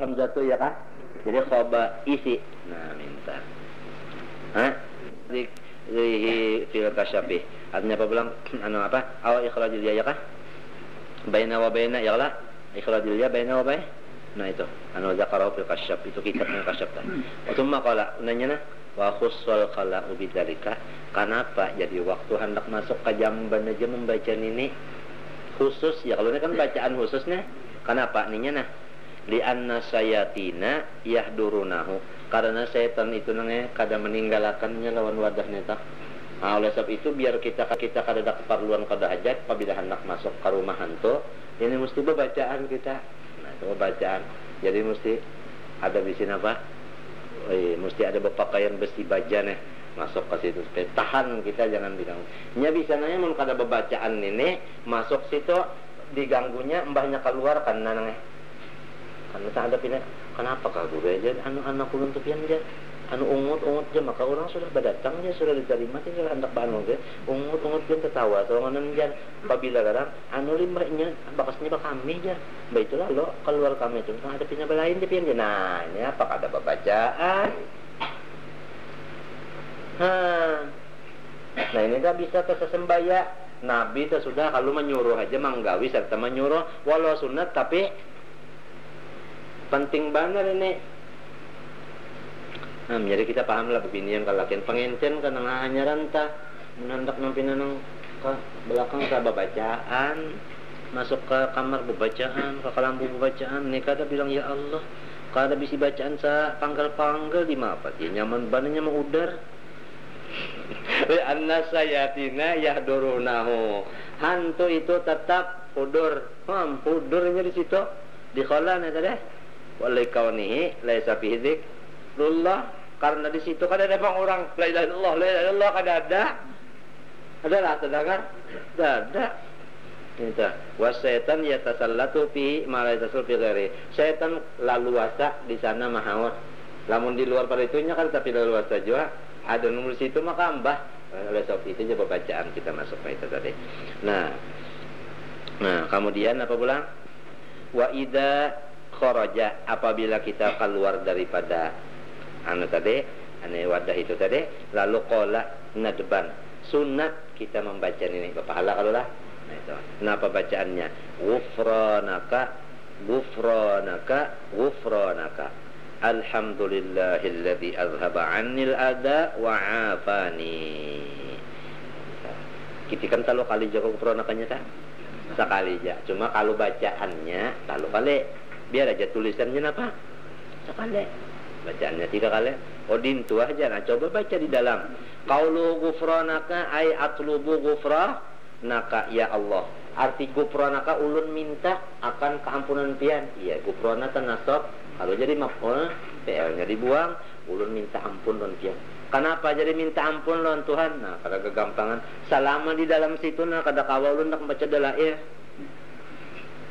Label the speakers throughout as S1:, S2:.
S1: hamzatu ya kah? Jadi khoba isi. Nah, minta. Zikrihi fil kasyafi. Artinya apa bilang? Aw ikhrajul ya kah? Baina wa baina ya lah. Ikhrajul ya baina wa baina. Nah itu. Zakarahu fil kasyaf. Itu kitabnya kasyaf tah. Utumma qala nanya wa khussal khala bidzalika. Kenapa jadi waktu hendak masuk ke jamban aja membaca ini khusus ya, kalau ini kan bacaan khususnya. Kenapa ninya nah? Li anna sayatina yahdurunahu, karena setan itu nangnya kada meninggalkannya lawan wadahnya tak. Nah, oleh sebab itu biar kita kada ada keperluan kada hajat apabila hendak masuk ke rumah hantu, ini mesti bacaan kita. Nah, itu bacaan. Jadi mesti ada di sini apa? Mesti ada berpakaian besi baja nih masuk ke situ supaya tahan kita jangan diganggu. Nya bisa nanya mun kada bacaan ini masuk situ diganggunya mbahnya keluar kan nangnya. Karena tak ada pindah. Kenapa kagum aja anak ulun tu pian dia ungut je, maka orang sudah berdatang je, sudah diterima je, sudah hendak bangun je ungut je tertawa atau ngonon je apabila kadang limbahnya bakasnya kami je mbak itulah lo keluar kami itu ada pindah lain je pian je. Nah ini apa kada bacaan. Nah ini dah bisa kesembaya. Nabi itu sudah kalau menyuruh aja manggawi serta menyuruh walau sunat tapi penting banget ini. Nah, jadi kita pahamlah beginian kalau lakian pengencen kan hanya rantah menandak nampinan ke belakang ke bacaan, masuk ke kamar bacaan, ke kelambu bacaan. Nih kada bilang ya Allah, kada bisi bacaan sa panggal di mana apa? Ya nyaman bananya mau udar. Anna sayatina yahdurunahu. Hantu itu tetap pudur. Pudurnya di situ di kholan ya tadi. Walai kaunihi laisa fihi dzikrullah, karena di situ kan ada bang orang la ilaha illallah kada ada. Adalah sedangkan ada. Itu wasaitan yatasallatu fi ma la yatasul fi ghairi. Setan lalu wasa di sana mahawat. Lamun di luar pada itunya kan tapi lalu wasa juga. Ada nomor situ maka mbah. Oleh sebab itu je bacaan kita masuk ke itu tadi. Nah, kemudian apa pula? Wa idza kharaja, apabila kita keluar daripada wadah itu tadi, lalu qala nadban, sunat kita membaca ini berpahala kalau lah. Nah itu. Kenapa bacaannya? Ghufranaka alhamdulillahilladzi azhaba 'annil adza wa 'afani. Kita kan kalau kali jago ghufranakanya tak? Sekali aja. Cuma kalau bacaannya kalau kali biar aja tulisannya apa? Sekali. Bacaannya 3 kali. Odin tu aja. Nah, coba baca di dalam. Qaulu ghufranaka ay atlubu ghufranaka ya Allah. Arti ghufranaka ulun minta akan keampunan pian. Iya, ghufranaka nasab. Kalau jadi maf'ul, PL-nya dibuang, ulun minta ampun lon pian. Kenapa jadi minta ampun lon Tuhan? Nah, kada kegampangan. Selama di dalam situ nah kada kawa ulun nak baca dalail.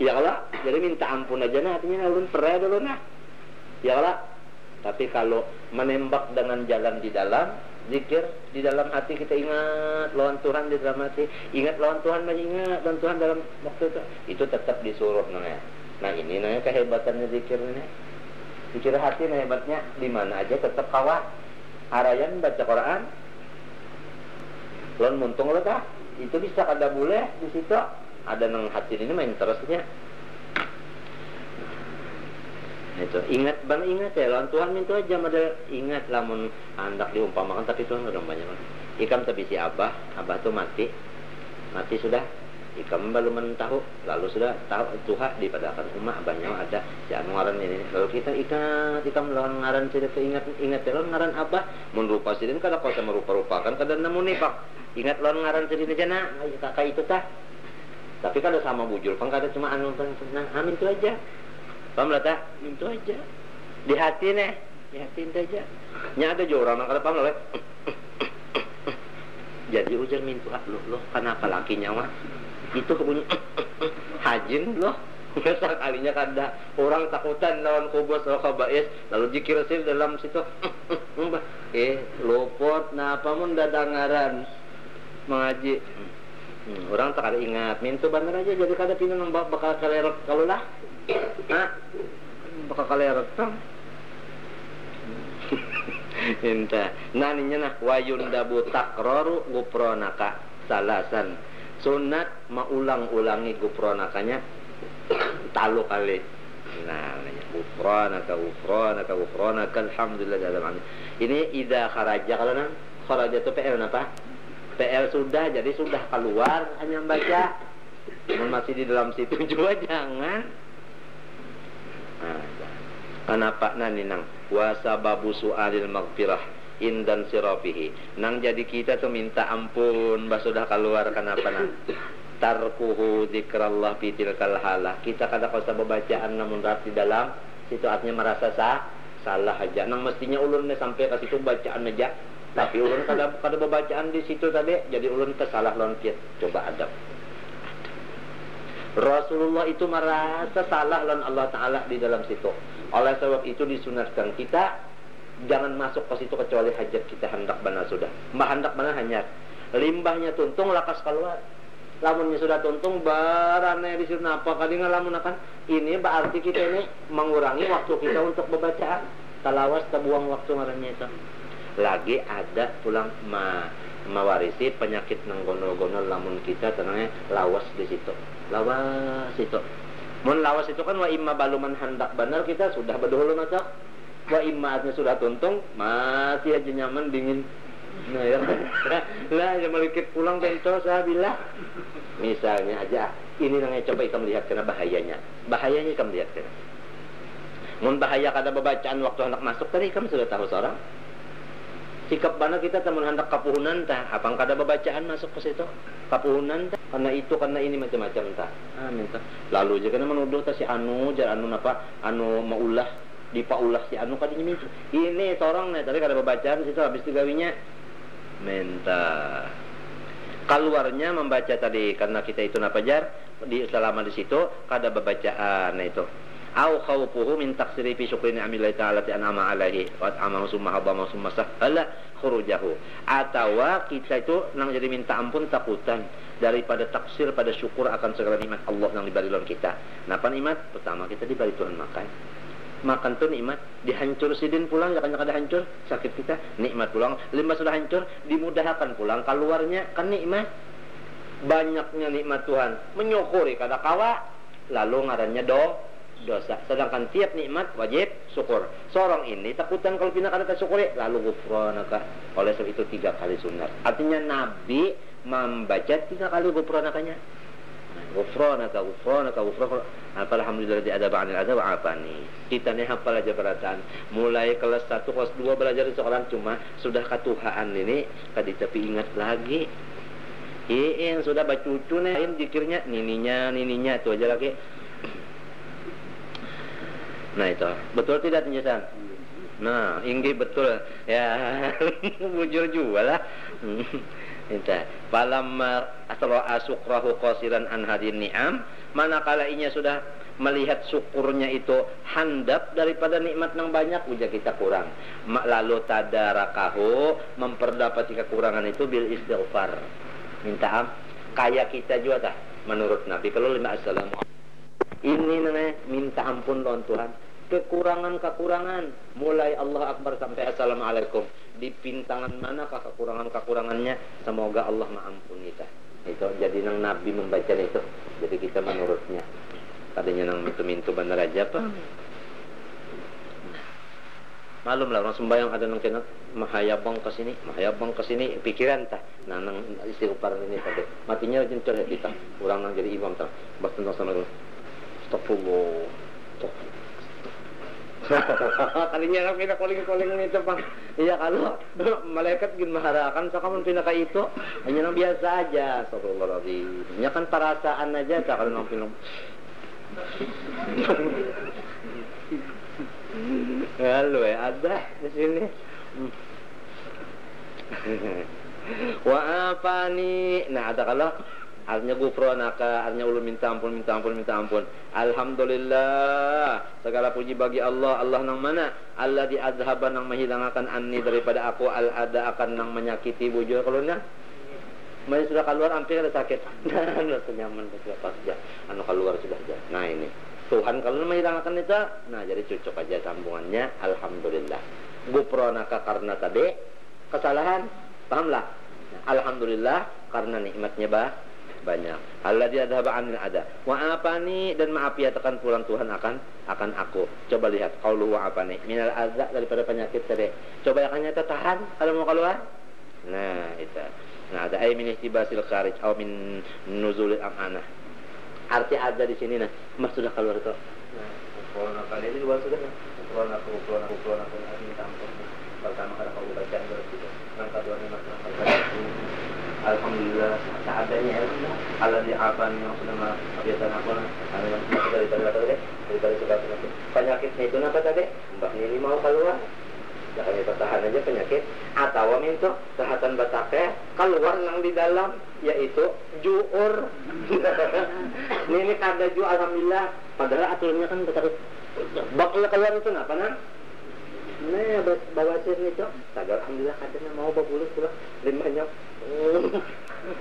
S1: Ya Allah, jadi minta ampun aja nah artinya ulun pernah dulu nah. Ya Allah. Tapi kalau menembak dengan jalan di dalam, zikir di dalam hati kita ingat lawan Tuhan di dalam hati, ingat lawan Tuhan banyak ingat lawan Tuhan dalam waktu itu tetap disuruh namanya. Nah ini namanya kehebatannya zikir ini. Zikir hati nah hebatnya di mana aja tetap kawat. Harayan baca Quran. Lawan muntung lo dah. Itu bisa kada boleh di situ. Ada nang hati ini main terusnya. Itu ingat ya lawan Tuhan minta aja ada ingat lamun hendak diumpamakan tapi Tuhan udah banyak. Ikam tapi si abah tuh mati sudah. Ikam belum tahu lalu sudah tahu Tuhan di pada akan umat abahnya ada si anu ngaran ini. Lalu kita ikam lawan ngaran cerita ingat lawan ngaran abah mun rupa sidin kada kau sama rupa-rupakan kada namun nipak. Ingat lawan ngaran cerita jana kakak itu tah. Tapi kalau sama bujur kan kada cuma anu tenang amin itu aja. Paham lah tak? Itu aja. Di hati nih. Di hati itu aja. Nya ada juga orang kada paham lah. Jadi ujar mintu loh kenapa lakinya mah? Itu bunyi hajin loh. Sekalinya kada orang takutan lawan kubus atau kabais lalu zikir sil dalam situ. Luput napa mun dadangaran mengaji. Orang tak ada ingat mintu bener aja jadi kada pindah bakal kalau lah. Nah, pakakalerot tang. Inta. Naninya nah wayundabu takraru gufronaka salasan. Sunat maulang-ulangi gufronakanya 3 kali. Nah, gufronaka alhamdulillah dalam ini idza kharaja. Kalau nang kharaja itu PL apa? PL sudah, jadi sudah keluar hanya baca. Masih di dalam situ juga jangan. Nah, kenapa nani nang wasababu su'alil maghfirah indan sirafihi. Nang jadi kita tuh minta ampun bah sudah keluar kenapa nang? Tarkuhu dzikrallah fi tilkal halah. Kita kada kuasa bacaan namun rap di dalam situ artinya merasa salah aja. Nang mestinya ulun sampai ke situ bacaan aja. Tapi ulun kada bacaan di situ tadi, jadi ulun kesalah lawan piet. Coba adab. Rasulullah itu merasa salah lawan Allah Taala di dalam situ. Oleh sebab itu disunatkan kita jangan masuk ke situ kecuali hajat kita hendak benar sudah. Hendak benar hanya limbahnya tuntung lakas keluar. Lamunnya sudah tuntung barane di situ napa kadang lamun akan ini berarti kita ini mengurangi waktu kita untuk membacaan. Talawas terbuang waktu ngarannya itu. Lagi ada pulang mewarisi penyakit nang gono-gono lamun kita tenangnya lawas di situ. Lawas itu. Mun lawas itu kan wa imma baluman hendak benar kita sudah berdahulu mata. Wa imma artinya sudah tuntung masih aja nyaman dingin. Nah ya. Lah ya melikit pulang bento saya bilang. Misalnya aja ini nang coba kita melihat kena bahayanya. Bahayanya kita melihat kena. Mun bahaya kada bacaan waktu hendak masuk tadi kamu sudah tahu seorang. Sikap bana kita teman hendak kapuhunan tah, apang kada bacaan masuk ke situ. Kapuhunan tah, karena itu karena ini macam-macam tah. Amin tah. Lalu je kana menuduh tah si anu jar anu napa? Anu maulah dipaulah si anu kadinya mincu. Ini seorang nih tadi kada bacaan situ habis digawinya menta. Keluarnya membaca tadi karena kita itu napa jar di selama di situ kada bacaan nah itu. Au khawfuhu min taksiri fi syukri ni'amillahi ta'ala an'ama alaihi wa amahu summa hadama summa sahala khurujahu. Atawa kita itu nang jadi minta ampun takutan daripada taksir pada syukur akan segala nikmat Allah yang diberi lawan kita. Napa nikmat? Pertama kita diberi Tuhan makan. Makan tuh nikmat, dihancur sidin pulang jangan kada hancur sakit kita, nikmat pulang. Lima sudah hancur, dimudahkan pulang keluarnya kan nikmat. Banyaknya nikmat Tuhan, menyukuri kada kawa lalu ngarannya dosa. Sedangkan tiap nikmat wajib syukur. Seorang ini takutan kalau pindah kada syukuri lalu ghufranaka. Oleh sebab itu 3 kali sunat. Artinya Nabi membaca 3 kali ghufranakanya. Ghufranaka. Alhamdulillah di adab anil adab afani. Kita nih hafal aja berataan. Mulai kelas 1, kelas 2 belajar di sekolah cuma sudah katuhaan ini kadi tapi ingat lagi. Yang sudah bacucu nih zikirnya nininya itu aja lagi. Nah itu, betul tidak penjelasan? Nah, ini betul. Ya, bujur juga lah. Itu. Falamma asra'a syukrahu qasiran an hadin ni'am, manakala inya sudah melihat syukurnya itu handap daripada nikmat yang banyak, ujar kita kurang. Lalu tadarakahu, memperdapati kekurangan itu bil istighfar. Minta kayak kita juga dah menurut Nabi kalau 5 assalamu ini namanya minta ampun lawan Tuhan. Kekurangan-kekurangan mulai Allah Akbar sampai Assalamualaikum. Di pintangan manakah kekurangan-kekurangannya? Semoga Allah mengampuni kita. Itu jadi nang Nabi membaca itu. Jadi kita menurutnya. Tadinya nang mintu-mintu benar aja apa? Malum lah orang sembahyang ada nang kena mahayabang ke sini pikiran tah. Nah nang istighfar ini tadi. Matinya jencor kita. Orang nang jadi imam tah. Bas tentang sama Astagfirullah. Kalinya kan pindah calling itu bang. Iya kalau malaikat gin maharakan so kamu pindah ke itu hanya yang biasa aja. Astagfirullahaladzim. Ya kan perasaan aja tak kalau nang pindah. Halo ada di sini. Wa afani. Nah ada kalau artinya gufranaka, artinya ulun minta ampun. Alhamdulillah, segala puji bagi Allah. Allah nang mana? Allah di azhaba nang menghilangkan anni daripada aku al-ada akan nang menyakiti bujur keluarnya. Masih sudah keluar hampir ada sakit. Rasa nyaman sudah pas aja. Anu keluar sudah aja. Nah ini. Tuhan kalau menghilangkan itu, nah jadi cocok aja sambungannya. Alhamdulillah. Gufronaka karena tadi kesalahan, pahamlah. Nah, alhamdulillah karena nikmatnya banyak. Alladzi adhaba 'anil ada. Wa afani dan maaf ya tekan pulang Tuhan akan aku. Coba lihat qaulu wa afani minal adza daripada penyakit tadi. Coba yang nyata tahan kalau mau keluar. Nah, itu. Nah, ada ay min ihtibasil kharij atau min nuzulil amanah. Arti ada di sini nah, mas sudah keluar itu. Nah, corona kali ini luar sudah. Corona ini tampil. Pertama kali kau bacaan begitu. Yang kedua ini mas alhamdulillah seadanya ya. Allah diapan yang sudah kebiasaan aku lah. Daripada suka penyakitnya itu apa tadi? Mbak ini mau keluar. Jangan ditahan aja penyakit atau minto kesehatan batake keluar nang di dalam yaitu juur. Ini kada ju alhamdulillah padahal aturannya kan betul bakal keluar itu apa nang nah bawa sini itu tagal alhamdulillah kadang mau babulus pula limanya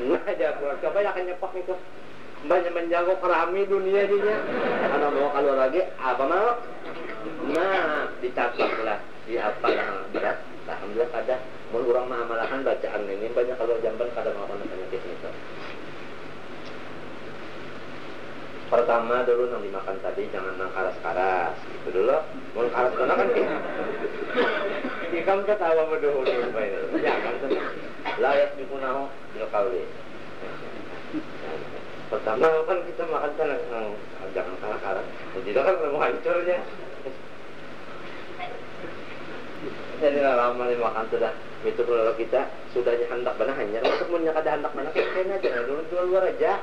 S1: nah aja coba ya kan nyepak itu banyak menjago kerami dunia dinya kalau mau keluar lagi apa mau nah dicatat lah di apa yang berat alhamdulillah kada mun urang mengamalkan bacaan ini banyak kalau jamban kada mau penyakit itu. Pertama dulu yang dimakan tadi jangan nang karas-karas itu dulu. Mun karas kana kan ikam ketawa dulu jangan layak digunakan bil qauli. Pertama kan kita makan tanah jangan karas-karas. Tidak kan mau hancurnya. Jadi lama makan sudah itu kalau kita sudah hendak benar hanyar masuk punya kada hendak benar kayaknya jangan dulu luar aja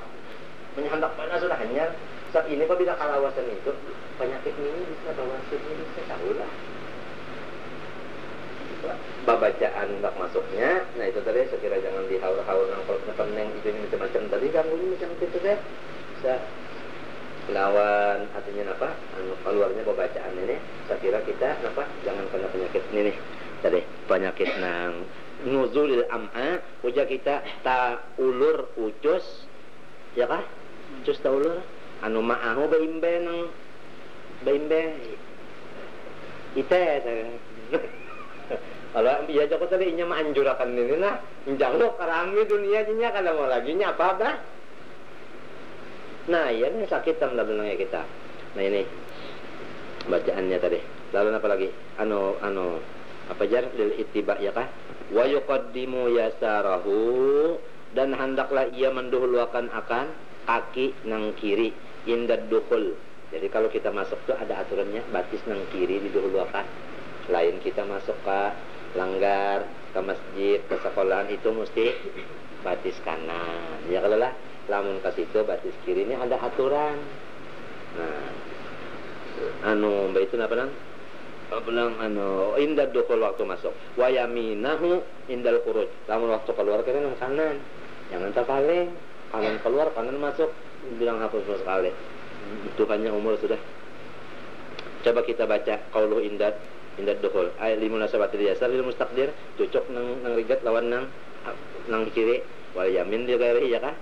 S1: hendak benar sudah hanyar saat ini apabila kalawasan itu penyakit ini bisa bawasir ini bisa tahu lah babacaan hendak masuknya nah itu tadi sekira jangan dihaur-haur nang kalau peneng itu macam-macam tadi ganggu macam itu deh bisa lawan artinya apa keluarnya pembacaan ini saya kira kita apa jangan kena penyakit ini nih tadi penyakit nang nuzulil am'a uja kita ta ulur ucus ya kah ucus ta ulur anu ma'ahu baimbe nang baimbe ite kalau iya joko tadi inya manjurakan ini nah injalo karami dunia dinya kada mau lagi nya apa bah. Nah, iya nih sakit lalu nanya kita. Nah ini bacaannya tadi. Lalu apa lagi? Apa jar lil ittiba ya kah? Wa yuqaddimu yasarahu dan hendaklah ia mendahulukan akan kaki nang kiri indad dukhul. Jadi kalau kita masuk tuh ada aturannya batis nang kiri didahulukan. Lain kita masuk ke langgar, ke masjid, ke sekolahan itu mesti batis kanan. Ya kalau lah lamun ke situ batis kiri ini ada aturan. Nah, itu apa nang? Bilang indal dukhul waktu masuk. Wa yaminahu indal khuruj. Lamun waktu keluar kira nang kanan. Jangan terpaling. Kanan keluar, kanan masuk. Bilang hapus sekali. Itu hanya umur sudah. Coba kita baca qaulu indad dukhul. Ayat limunasabatil yasar lil mustaqdir. Cocok nang rigat lawan nang kiri. Wal yamin di gairi ya kah?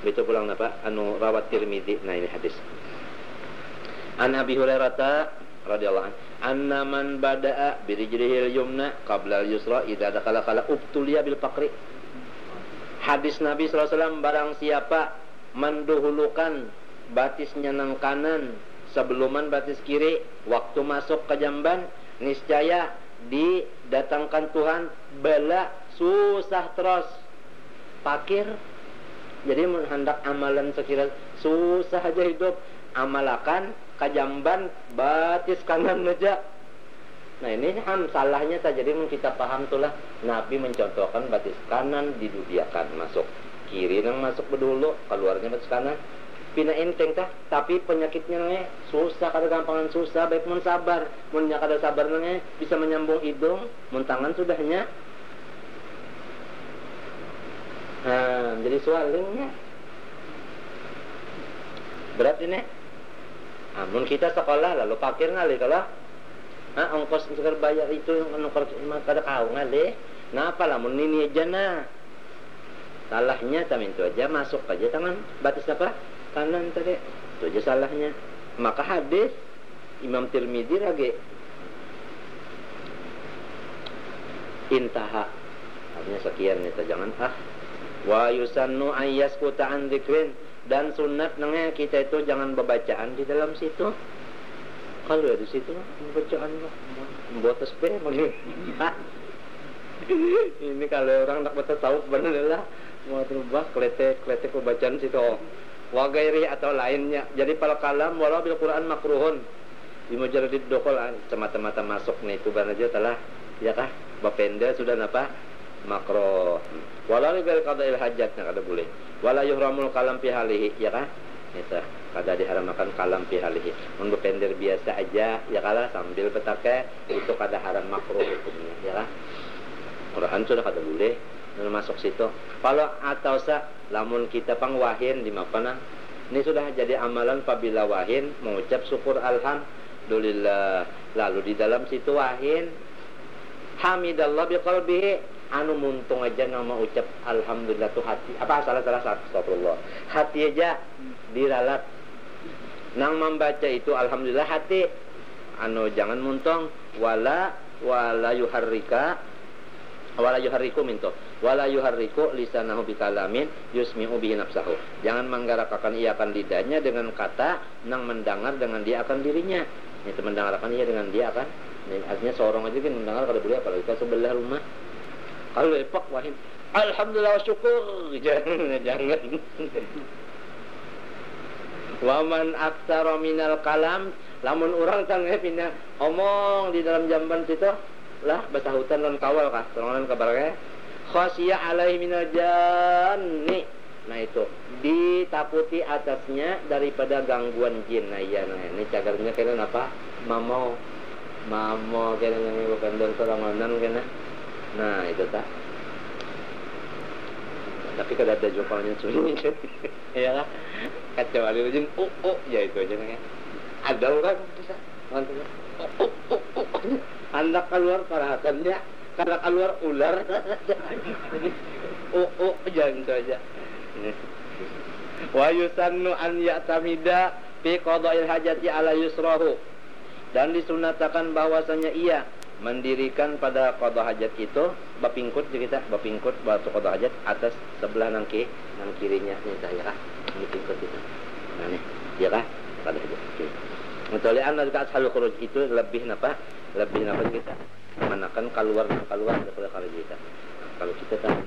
S1: Itu pulang apa? Rawat Tirmidzi. Nah ini hadis. An Abi Hurairah radhiyallahu anhu, anna man bada'a bi rijlihil yumna qabla al-yusra idza dakhala ubtuliya bil faqri. Hadis Nabi sallallahu alaihi wasallam barang siapa mendahulukan batisnya nang kanan sebelum batis kiri waktu masuk ke jamban, niscaya didatangkan Tuhan bala susah terus fakir. Jadi hendak amalan sekira susah aja hidup, amalakan kajamban batis kanan aja. Nah ini salahnya tak jadi kita paham tulah Nabi mencontohkan batis kanan didudiakan masuk kiri nang masuk dulu keluarnya batis kanan pina enteng tah tapi penyakitnya nge susah kada gampangan susah baik mun sabar mun nya kada sabar nge bisa menyambung hidung mun tangan sudahnya. Nah, jadi soalnya berat ini. Namun kita sekolah lalu pakir ngali kalau ongkos sekedar bayar itu kada kau ngali. Nah apalah mun ini aja nah. Salahnya tamin itu aja masuk aja tangan batis apa? Kanan tadi. Itu aja salahnya. Maka hadis Imam Tirmidzi lagi intaha, artinya sekian itu, jangan wa yusannu ayyaskuta an dzikrin, dan sunat nengnya kita itu jangan bebacaan di dalam situ. Kalau di situ bacaan buat tasbih ini kalau orang nak betul tahu benar lah mau terubah kletek pembacaan situ wa gairi atau lainnya. Jadi pal kalam walau bil Quran makruhun di mujarradid dokol semata-mata masuk nih itu ban aja telah ya kah bapenda sudah napa makruh. Walau bil qada'il hajatnya kada boleh. Wala yuhramul kalam fi halihi ya kah itu kada diharamkan kalam fi halihi. Mun bapender biasa aja ya kala sambil petake itu kada haram makruh hukumnya ya kah. Quran sudah kada boleh masuk situ. Kalau atau lamun kita pangwahin di mapana ini sudah jadi amalan apabila wahin mengucap syukur alhamdulillah, lalu di dalam situ wahin hamidallah biqalbihi, anu muntung aja nama ucap alhamdulillah tuh hati apa salah astagfirullah hati aja diralat nang membaca itu alhamdulillah hati anu jangan muntung wala yuharriku minto wala yuharriku lisanahu bikalamin yusmi'u bihi nafsahu, jangan menggerakkan ia akan lidahnya dengan kata nang mendengar dengan dia akan dirinya. Itu mendengarkan ia dengan dia akan, artinya seorang aja kan mendengar kalau boleh, apalagi ke sebelah rumah. Kalau epak wahim alhamdulillah wa syukur jangan waman aktsara minal kalam, lamun orang tangeh pina omong di dalam jamban situ lah bahasa hutan dan kawal kah tolongan kabar khasya alaihi minal janni, nah itu ditakuti atasnya daripada gangguan jin. Nah iya, nah ini cagarnya kena apa mamo kena yang bukan dan soranganan kena, nah itu tak tapi kada ada jopalnya sunyi ya lah kecuali rajin ya itu aja nih ada orang bisa anda keluar parahatannya karena keluar ular jangan saja. Wa yusannu an ya'tamida fi qada'il hajati ala yusrahu, dan disunatakan bahwasanya ia mendirikan pada qada hajat itu bapingkut batu qada hajat atas sebelah nang kirinya nih saya kah bapingkut itu. Nah nih ya kah qada hajat. Mutali anna ashalul khuruj itu lebih napa kita menakan keluar daripada kalau kita. Kalau kita tahan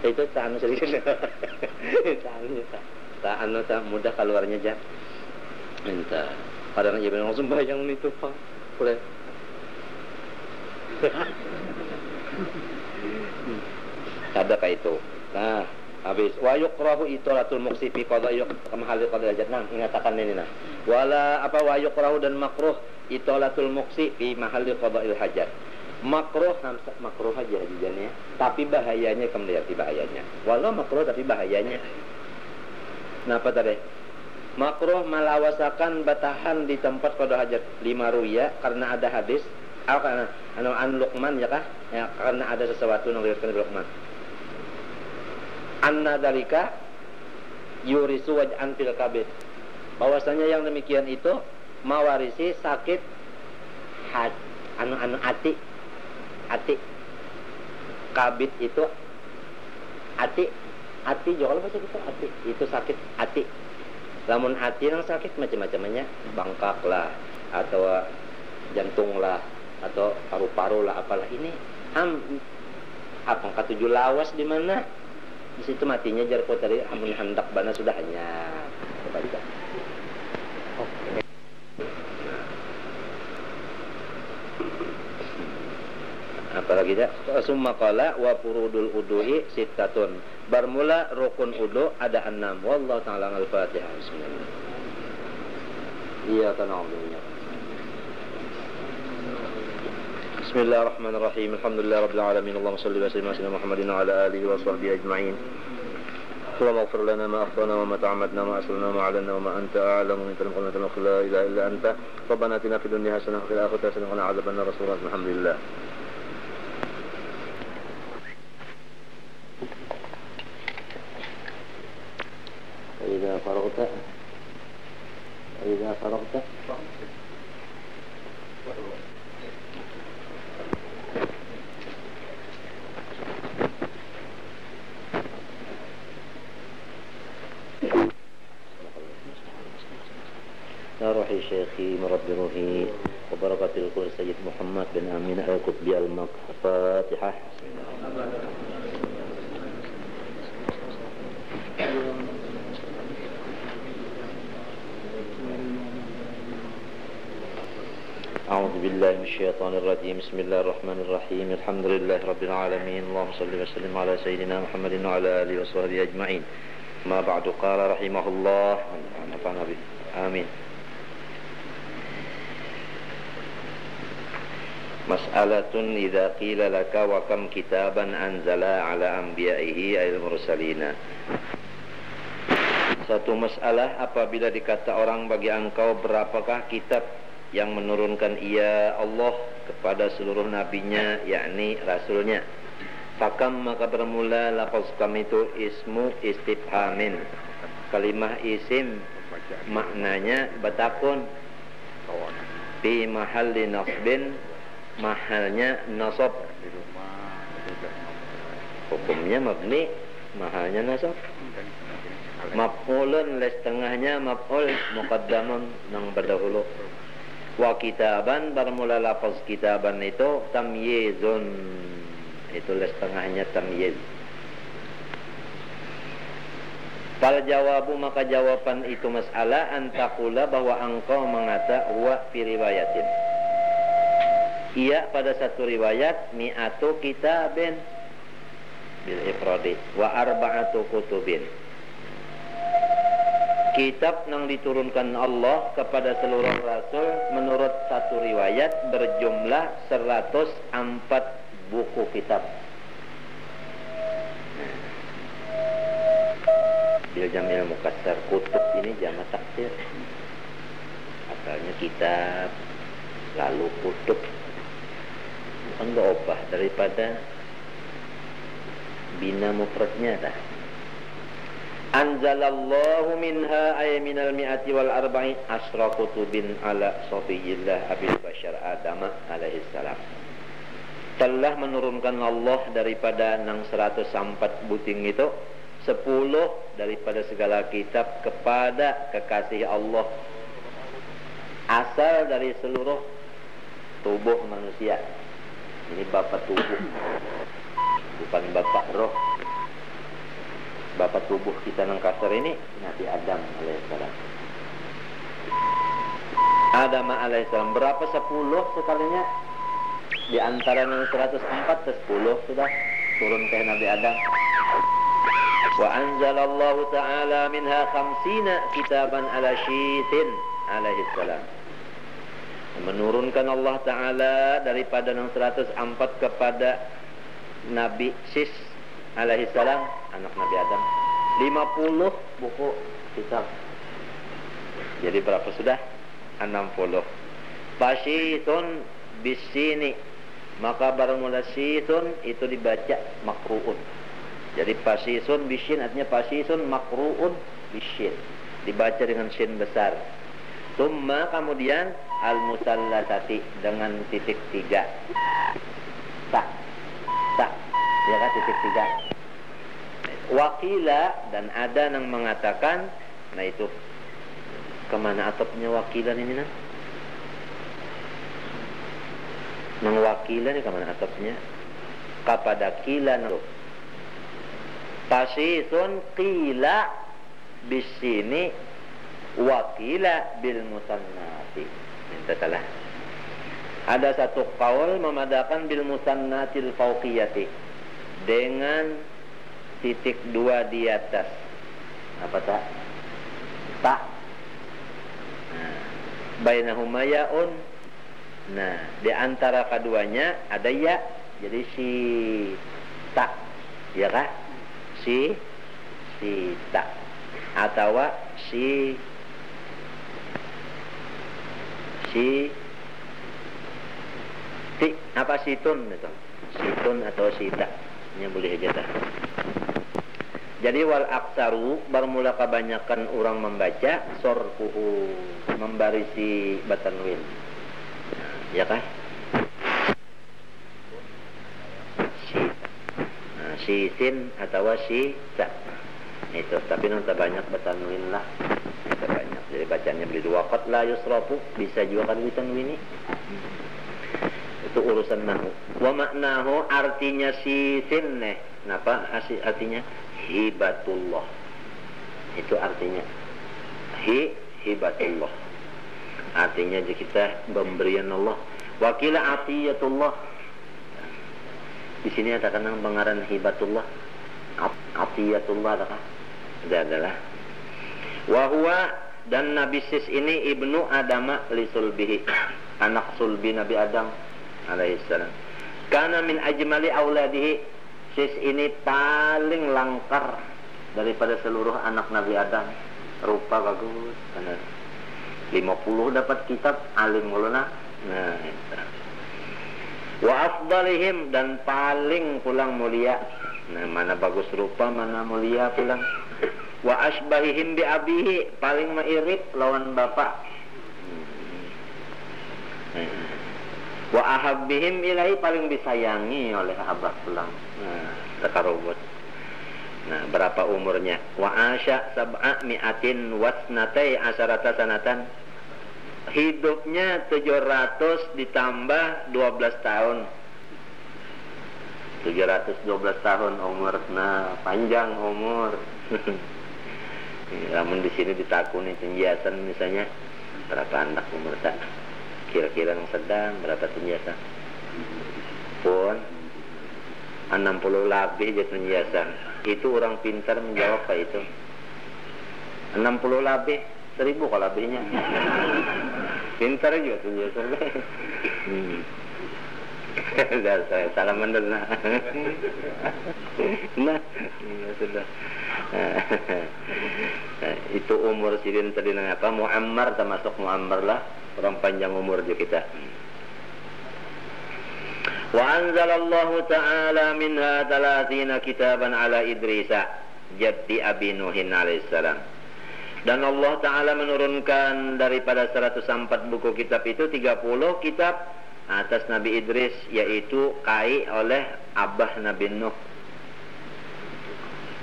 S1: itu tahan sedikit. Tahan mudah keluarnya aja. Minta. Kadang ia bilang langsung bayang itu Pak. Boleh. Ada kayak itu. Nah, habis wa yukrahu itolatul muksi fi qada'i mahali qada'i hajat. Nah, ingatakan ini nah. Wala apa wa yukrahu dan makruh itolatul muksi fi mahali qada'il hajat. Makruh aja jadinya, tapi bahayanya kemudian bahayanya. Walau makruh tapi bahayanya. Kenapa tadi? Makruh malawasakan batahan di tempat qada hajat 5 ruya karena ada hadis karena an Luqman ya kah? Ya, karena ada sesuatu yang diriwayatkan Luqman. Anna dalika yurisu waj'an fil kabid. Bahwasanya yang demikian itu mawarisi sakit hati kabid itu hati jauh bahasa kita hati itu sakit hati. Lamun hati yang sakit macam-macamnya bangkak lah atau jantung lah atau paru-paru lah apalah ini apa ketujuh lawas di mana di situ matinya jarko tadi amun hendak bana sudah hanya baca. Oke. Apalagi dah summa qala wa furudul udu'i sittatun, bermula rukun udu ada 6. Wallahu ta'ala al-Fatihah. Bismillah. Iyyaka na'budu wa Bismillahirrahmanirrahim. Alhamdulillahirabbil alamin. Allahumma shalli wa sallim ala Muhammadin wa ala alihi wa sahbihi ajma'in. Allahumma ighfir lana ma akhtana wa ma ta'ammadna wa asrarna ma 'alanna wa ma anta a'lamu min kulli qawlin la ilaha illa anta. Rabbana atina fid dunya hasanah wa fil akhirati hasanah wa qina adzabannar. Alhamdulillah. إذا فرغت إذا فرغت يا روحي شيخي مرب روحي وبركة القول سيد محمد بن أمين القطبي الفاتحة. أعوذ بالله من الشيطان الرجيم. بسم الله الرحمن الرحيم. الحمد لله رب العالمين. اللهم صل وسلم على سيدنا محمد وعلى آله وصحبه أجمعين. ما بعد قال رحمه الله ونفعنا به آمين. Mas'alatun idza qila laka wa kam kitaban anzala ala anbiya'ihi ayil mursalina. Satu masalah apabila dikata orang bagi engkau berapakah kitab yang menurunkan ia Allah kepada seluruh nabinya yakni rasulnya. Fakam maka bermula lafaz kam itu ismu istifhamin. Kalimah isim maknanya batakun. Fi mahalli nasbin mahalnya nasab, hukumnya mabni, mahalnya nasab. Maf'ulun les tengahnya maf'ul muqaddamun nang berdahulu. Wa kitaban bermula lafaz kitaban itu tamyizun, itu les tengahnya tamyiz. Fal jawabu maka jawaban itu masalah antakula bahwa engkau mengata wa fi riwayatin. Ia pada satu riwayat mi'atu kitabin bil ifradi wa arba'atu kutubin. Kitab yang diturunkan Allah kepada seluruh rasul menurut satu riwayat berjumlah 104 buku kitab. Bil jamil mukassar, kutub ini jamak taksir. Asalnya kitab lalu kutub. Enggak obah daripada bina mufradnya dah. Anzalallahu minha ay minal mi'ati wal arba'i asra kutubin ala safiyillah abil bashar Adam alaihi salam. Telah menurunkan Allah daripada nang 104 buting itu 10 daripada segala kitab kepada kekasih Allah asal dari seluruh tubuh manusia. Ini bapak tubuh, bukan bapak roh. Bapak tubuh kita nang kasar ini Nabi Adam alaihissalam. Adam alaihissalam berapa 10 sekalinya? Di antara yang 104 ke 10 sudah turun ke Nabi Adam. Wa anzalallahu ta'ala minha 50 kitaban ala Syithin alaihissalam. Menurunkan Allah Ta'ala daripada 104 kepada Nabi Sis alaihi salam, anak Nabi Adam, 50 buku kitab. Jadi berapa sudah? 60. Fasyitun bisini, maka bermula syitun itu dibaca makru'un. Jadi fasyitun bisin artinya fasyitun makru'un bisin, dibaca dengan sin besar. Summa kemudian al-musallasati dengan titik 3. Tak. Ya kan titik 3. Wakila dan ada yang mengatakan, nah itu kemana atapnya wakilan ini nah? Nang wakilan ini kemana atapnya? Kepada kila nang Pasisun qila bisini wakila bil musannati. Minta salah. Ada satu kaul memadakan bil musannatil fauqiyati dengan titik 2 di atas. Apa tak? Tak. Nah, bainahuma yaun. Nah, di antara keduanya ada ya. Jadi si tak. Ya kah? Si tak. Atau si apa situn itu? Situn atau sita. Ini boleh aja dah. Jadi wal aksaru bermula kebanyakan orang membaca sorfuhu membarisi batanwin. Ya kan? Si sin atau si sa. Itu tapi nanti banyak batanwin lah. Itu banyak. Jadi bacanya beli dua qad la yusrafu bisa juga kan batanwin ini. Itu urusan nahu. Wa maknahu artinya si sin Kenapa artinya? Hibatullah. Itu artinya hibatullah. Artinya kita pemberian Allah. Wakila atiyatullah. Di sini ada kan pengaran hibatullah. Atiyatullah adakah? Adalah. Wa huwa dan Nabi Sis ini ibnu Adama li sulbihi. Anak sulbi Nabi Adam alaihissalam. Kana min ajmali auladihi. Sis ini paling langkar daripada seluruh anak Nabi Adam. Rupa bagus, benar. 50 dapat kitab alim muluna. Nah, itu. Wa afdalihim dan paling pulang mulia. Nah, mana bagus rupa, mana mulia pulang. Wa asbahihim bi abihi paling mairip lawan bapak. Wa ahabbihim ilahi paling disayangi oleh abah pulang. Nah, takarubut. Nah, berapa umurnya? Wa asya sab'a mi'atin wasnatai asharata sanatan. Hidupnya 700 ditambah 12 tahun. 712 tahun umur. Nah, panjang umur. Namun di sini ditakuni penjelasan misalnya berapa anak umur tak? Kira-kira yang sedang berapa penjelasan? Pun 60 lebih jadi penjelasan. Itu orang pintar menjawab Pak itu. 60 lebih, 1000 kalau lebihnya. Pintar juga penjelasan. Sudah saya salaman dulu. Nah, ya sudah. Itu umur sirin tadi apa? Muammar termasuk Muammar lah. Orang panjang umur juga kita. Wa anzalallahu ta'ala minha 30 kitaban ala Idrisa jaddi Abi Nuhin alaihissalam. Dan Allah Ta'ala menurunkan daripada 104 buku kitab itu 30 kitab atas Nabi Idris, yaitu kai oleh abah Nabi Nuh.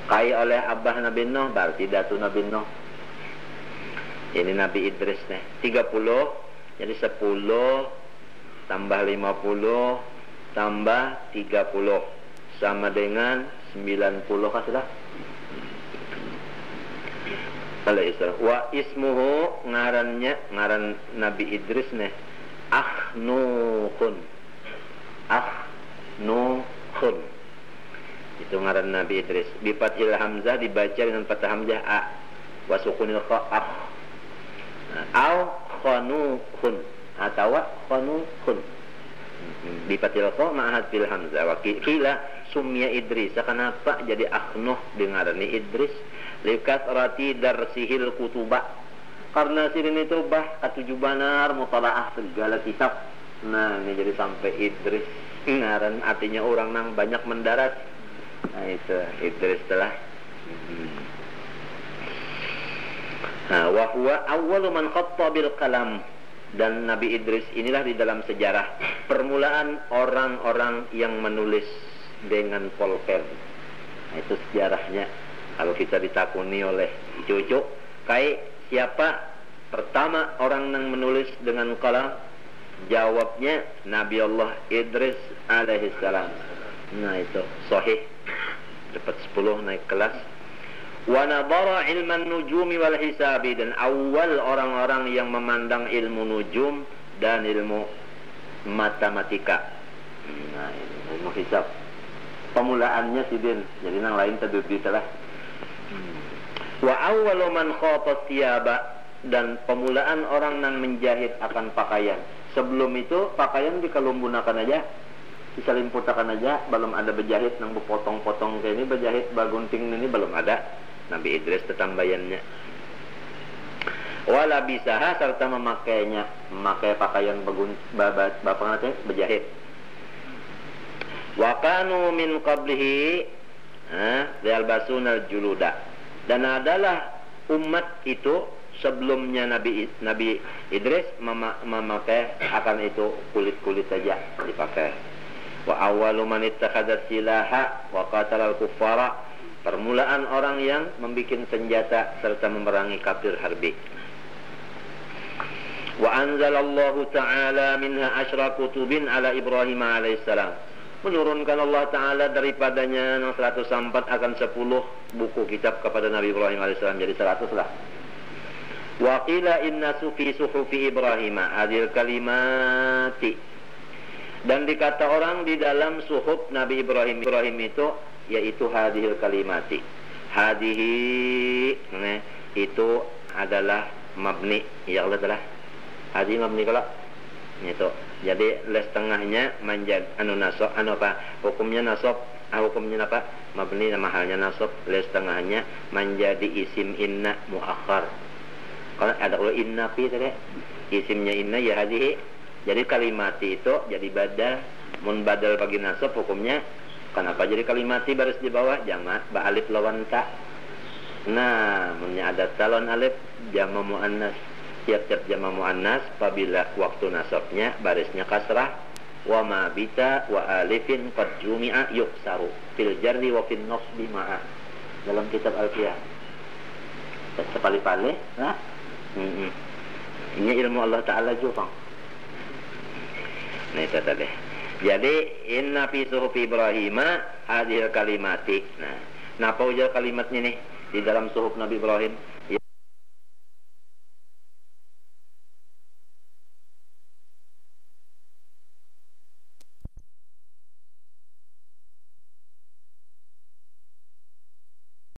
S1: Kai oleh abah Nabi Nuh berarti datu Nabi Nuh. Ini Nabi Idris nih 30. Jadi 10 tambah 50 tambah 30 sama dengan 90 kan sudah. Wa ismuhu ngaran Nabi Idris nih Akhnukhun. Itu ngaran Nabi Idris. Bi fathil hamzah dibaca dengan fathah hamzah a wa sukunil kha akh. Au khanukhun atau khanukhun. Bi fathil kha ma'ad fil hamzah wa qila sumya Idris. Kenapa jadi Akhnuh dengarani Idris? Likasrati darsihil kutuba. Karena sirin itu ketujuh banar mutalaah segala kitab. Nah, ini jadi sampai Idris ngaran artinya orang nang banyak mendarat. Nah, itu Idris telah. Nah, wa huwa awwalu man khatta bil qalam. Dan Nabi Idris inilah di dalam sejarah permulaan orang-orang yang menulis dengan polpen. Nah, itu sejarahnya. Kalau kita ditakuni oleh cucu, siapa pertama orang yang menulis dengan qalam? Jawabnya Nabi Allah Idris alaihissalam. Nah, itu sahih. Dapat 10 naik kelas. Wa nadara ilman nujumi wal hisabi, dan awal orang-orang yang memandang ilmu nujum dan ilmu matematika. Nah, ilmu hisab. Pemulaannya sidin. Jadi yang lain terdiri salah. Wa awwalu man khata thiyaba, dan pemulaan orang yang menjahit akan pakaian. Sebelum itu pakaian dikalumbunakan aja, disalimputakan aja, belum ada berjahit nang berpotong-potong kayak ini, berjahit bagunting ini belum ada. Nabi Idris tetambayannya. Wala bisaha, serta memakai pakaian berjahit. Wa kanu min qablihi Yalbasunal juluda. Dan adalah umat itu sebelumnya Nabi Idris memakai akan itu kulit-kulit saja dipakai. Wa awwalu man ittakhadha silaha wa qatala al-kuffara. Permulaan orang yang membikin senjata serta memerangi kafir harbi. Wa anzalallahu ta'ala minha asyra kutubin ala Ibrahim alaihissalam. Menurunkan Allah Ta'ala daripadanya 104 akan 10 buku kitab kepada Nabi Ibrahim AS. Jadi 100 lah. Wa qila inna sufi suhufi Ibrahim hadil kalimati. Dan dikata orang di dalam suhuf Nabi Ibrahim itu yaitu hadhil kalimati. Hadihi itu adalah mabni. Ya Allah adalah hadihi mabni kalau itu. Jadi les tengahnya menjadi nasab hukumnya nasab, hukumnya apa? Mabni mahalnya nasab, les tengahnya menjadi isim inna muakhar. Kalau ada kalau inna fi tadi isimnya inna ya hadhihi. Jadi kalimati itu jadi badal, mun badal bagi nasab hukumnya kenapa jadi kalimati baris di bawah jamak ba alif lawan ta. Nah, munnya ada talon alif jamak muannas. Tiap-tiap jama' muannas apabila waktu nasabnya barisnya kasrah wa ma bita wa alifin qad jumi'a yuksaru fil jarri wa fil nasbi ma'a dalam kitab Alfiyah. Sepali-pali nah. Ini ilmu Allah Ta'ala juga. Nah itu tadi. Jadi inna fi suhufi Ibrahim hadhil kalimati. Nah, napa ujar kalimatnya nih di dalam suhuf Nabi Ibrahim?